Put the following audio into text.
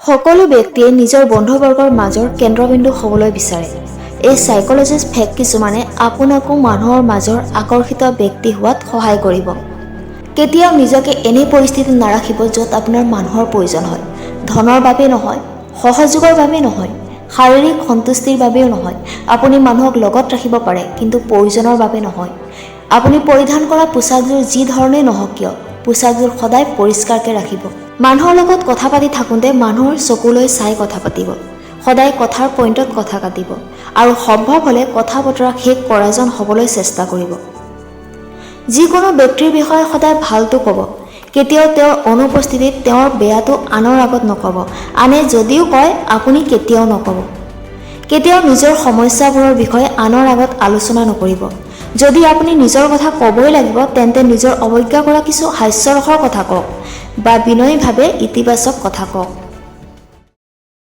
সকলো ব্যক্তিয়ে নিজৰ বন্ধুবৰ্গৰ মাজৰ কেন্দ্ৰবিন্দু হ'বলৈ বিচাৰে। এই সাইকোলজিষ্ট ফেক কিছুমানে আপোনাকো মানুহৰ মাজৰ আকৰ্ষিত ব্যক্তি হোৱাত সহায় কৰিব। কেতিয়াও নিজকে এনে পৰিস্থিতিত নাৰাখিব য'ত আপোনাৰ মানুহৰ প্ৰয়োজন হয়। ধনৰ বাবে নহয়, সহযোগৰ বাবে নহয়, শাৰীৰিক সন্তুষ্টিৰ বাবেও নহয়। আপুনি মানুহক লগত ৰাখিব পাৰে, কিন্তু প্ৰয়োজনৰ বাবে নহয়। আপুনি পৰিধান কৰা পোছাকযোৰ যি ধৰণেই নহওক কিয়, পোছাকযোৰ সদায় পৰিষ্কাৰকৈ ৰাখিব। মানুহৰ লগত কথা পাতি থাকোঁতে মানুহৰ চকুলৈ চাই কথা পাতিব। সদায় কথাৰ পইণ্টত কথা কাটিব আৰু সম্ভৱ হ'লে কথা বতৰা শেষ কৰাজন হ'বলৈ চেষ্টা কৰিব। যিকোনো ব্যক্তিৰ বিষয়ে সদায় ভালটো ক'ব। কেতিয়াও তেওঁৰ অনুপস্থিতিত তেওঁৰ বেয়াটো আনৰ আগত নক'ব। আনে যদিও কয় আপুনি কেতিয়াও নক'ব। কেতিয়াও নিজৰ সমস্যাবোৰৰ বিষয়ে আনৰ আগত আলোচনা নকৰিব। যদি আপুনি নিজৰ কথা ক'বই লাগিব তেন্তে নিজৰ অৱজ্ঞা কৰা কিছু হাস্যৰসৰ কথা কওক বা বিনয়ীভাৱে ইতিবাচক কথা কওক।